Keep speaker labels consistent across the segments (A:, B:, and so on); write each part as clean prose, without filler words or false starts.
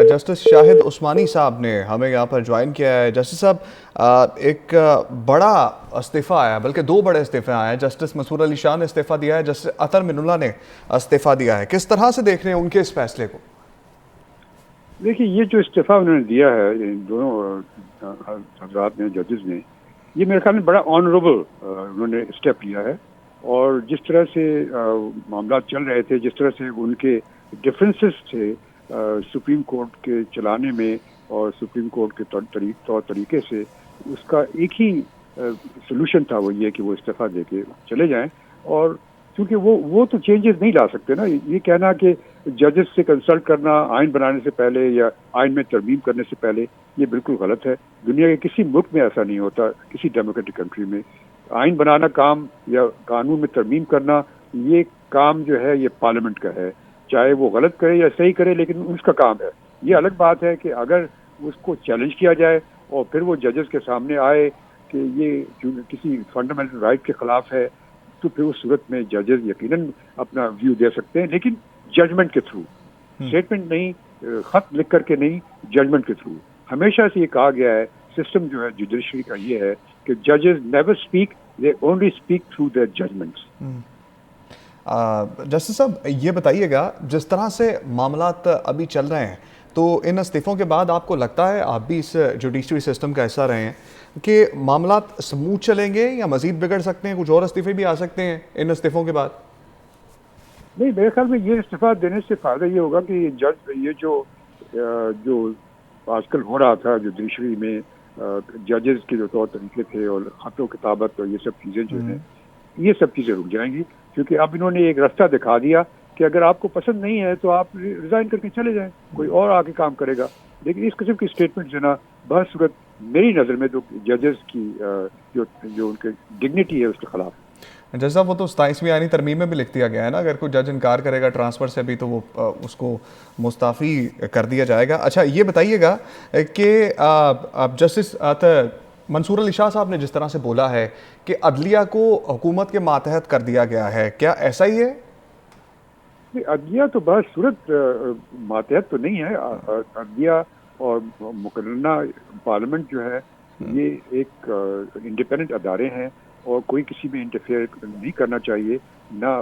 A: Justice Shahid उस्मानी साहब ने हमें यहाँ पर ज्वाइन किया है। जस्टिस साहब, एक बड़ा इस्तीफ़ा आया, बल्कि दो बड़े इस्तीफ़े आए हैं। जस्टिस मसूर अली शाह ने इस्तीफ़ा दिया है, जस्टिस अतर मिनुल्लाह ने इस्तीफ़ा दिया है। किस तरह से देख रहे हैं उनके इस फैसले को?
B: देखिए, ये जो इस्तीफा उन्होंने दिया है, इन दोनों हजरात ने, जजेस ने, ये मेरे ख्याल में बड़ा ऑनरेबल उन्होंने स्टेप लिया है। और जिस तरह से मामला चल रहे थे, जिस तरह से उनके डिफरेंसेस थे सुप्रीम कोर्ट के चलाने में और सुप्रीम कोर्ट के तौर तरीके से, उसका एक ही सोल्यूशन था, वो ये कि वो इस्तीफा दे के चले जाएं। और क्योंकि वो तो चेंजेस नहीं ला सकते ना। ये कहना कि जजेस से कंसल्ट करना आइन बनाने से पहले या आइन में तरमीम करने से पहले, ये बिल्कुल गलत है। दुनिया के किसी मुल्क में ऐसा नहीं होता, किसी डेमोक्रेटिक कंट्री में। आइन बनाना काम या कानून में तरमीम करना, ये काम जो है ये पार्लियामेंट का है। चाहे वो गलत करे या सही करे, लेकिन उसका काम है। ये अलग बात है कि अगर उसको चैलेंज किया जाए और फिर वो जजेस के सामने आए कि ये किसी फंडामेंटल राइट के खिलाफ है, तो फिर उस सूरत में जजेस यकीनन अपना व्यू दे सकते हैं, लेकिन जजमेंट के थ्रू, स्टेटमेंट नहीं, खत लिख करके नहीं, जजमेंट के थ्रू। हमेशा से ये कहा गया है, सिस्टम जो है जुडिशरी का ये है कि जजेस never speak, they only speak through their judgments.
A: Justice साहब, ये बताइएगा, जिस तरह से मामलात अभी चल रहे हैं, तो इन इस्तीफ़ों के बाद आपको लगता है, आप भी इस जुडिशरी सिस्टम का हिस्सा रहे हैं, कि मामलात स्मूथ चलेंगे या मज़ीद बिगड़ सकते हैं? कुछ और इस्तीफ़े भी आ सकते हैं इन इस्तीफ़ों के बाद?
B: नहीं, मेरे ख्याल में ये इस्तीफा देने से फायदा ये होगा कि ये जो आजकल हो रहा था जुडिशरी में, जजेस के जो तौर तरीके थे और खतों किताबत और ये सब चीज़ें जो हैं, ये सब चीज़ें रुक जाएंगी। क्योंकि अब इन्होंने एक रास्ता दिखा दिया कि अगर आपको पसंद नहीं है तो आप रिजाइन करके चले जाएं, कोई और आके काम करेगा। लेकिन इस किस्म की स्टेटमेंट देना बहुत सूरत, मेरी नज़र में तो जजेस की जो उनके डिग्निटी है उसके खिलाफ।
A: जैसा वो तो 27वीं आईनी तरमीम में भी लिख दिया गया है ना, अगर कोई जज इनकार करेगा ट्रांसफ़र से भी, तो वो उसको मुस्ताफ़ी कर दिया जाएगा। अच्छा, ये बताइएगा कि अब जस्टिस मंसूर अली शाह साहब ने जिस तरह से बोला है कि अदलिया को हुकूमत के मातहत कर दिया गया है, क्या ऐसा ही है?
B: अदलिया तो बहुत सूरत मातहत तो नहीं है। अदलिया और मुकर्रना पार्लियामेंट जो है, ये एक इंडिपेंडेंट अदारे हैं और कोई किसी में इंटरफेयर नहीं करना चाहिए। ना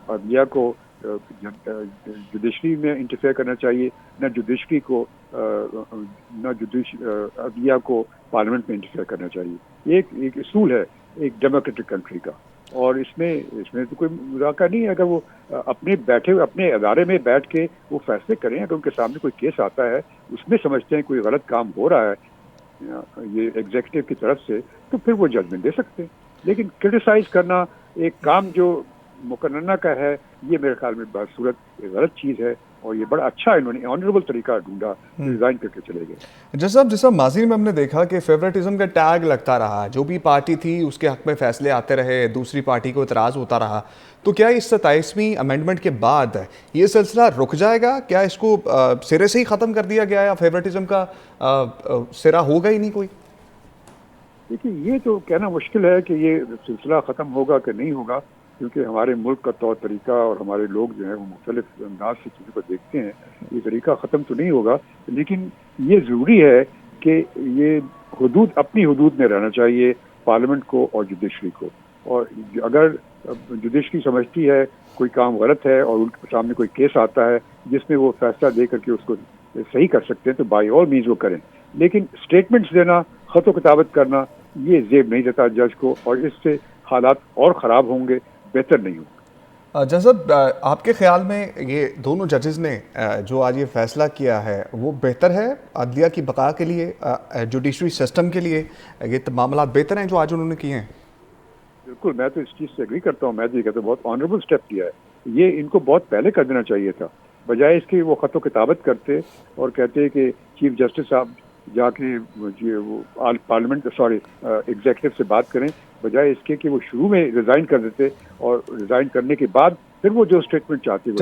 B: अदलिया को जुडिशरी में इंटरफेयर करना चाहिए, ना जुडिशरी को अदलिया को पार्लियामेंट में इंटरफेयर करना चाहिए। एक असूल है एक डेमोक्रेटिक कंट्री का, और इसमें तो कोई मुज़ाकरा नहीं है। अगर वो अपने अदारे में बैठ के वो फैसले करें, अगर उनके सामने कोई केस आता है, उसमें समझते हैं कोई गलत काम हो रहा है ये एग्जीक्यूटिव की तरफ से, तो फिर वो जजमेंट दे सकते हैं। लेकिन क्रिटिसाइज करना एक काम जो मुकर्रना का है, ये मेरे ख्याल में बदसूरत गलत चीज़ है। और ये बड़ा अच्छा इन्होंने ऑनरेबल तरीका ढूंढा, रिजाइन करके चले गए।
A: जैसा माजी में हमने देखा कि फेवरेटिज्म का टैग लगता रहा, जो भी पार्टी थी उसके हक में फैसले आते रहे, दूसरी पार्टी को इतराज़ होता रहा। तो क्या इस 27वीं अमेंडमेंट के बाद ये सिलसिला रुक जाएगा? क्या इसको सिरे से ही ख़त्म कर दिया गया, या फेवरेटिज्म का सिरा होगा ही नहीं कोई?
B: देखिए, ये तो कहना मुश्किल है कि ये सिलसिला ख़त्म होगा कि नहीं होगा, क्योंकि हमारे मुल्क का तौर तरीका और हमारे लोग जो है वो मुख्तलिफ अंदाज से चीज़ों को देखते हैं। ये तरीका ख़त्म तो नहीं होगा, लेकिन ये ज़रूरी है कि ये हुदूद अपनी हुदूद में रहना चाहिए, पार्लियामेंट को और जुडिशरी को। और अगर जुडिशरी समझती है कोई काम गलत है और उनके सामने कोई केस आता है जिसमें वो फैसला दे करके उसको सही कर सकते हैं, तो बाय ऑल मीन्स वो करें। लेकिन स्टेटमेंट्स देना, खतो किताबत करना, ये जेब नहीं देता जज को, और इससे हालात और ख़राब होंगे, बेहतर नहीं होगा।
A: जज़ब, आपके ख्याल में ये दोनों जजेस ने जो आज ये फैसला किया है, वो बेहतर है अदलिया की बका के लिए, जुडिशरी सिस्टम के लिए? ये मामला बेहतर हैं जो आज उन्होंने किए हैं?
B: बिल्कुल, मैं तो इस चीज़ से एग्री करता हूँ। मैं तो ये कहता हूँ बहुत ऑनरेबल स्टेप किया है। ये इनको बहुत पहले कर देना चाहिए था, बजाय इसके वो खतो किताबत करते और कहते कि चीफ जस्टिस साहब जाके वो पार्लियामेंट एग्जीक्यूटिव से बात करें, बजाय इसके कि वो शुरू में रिजाइन कर देते और रिजाइन करने के बाद फिर वो जो स्टेटमेंट चाहते हैं।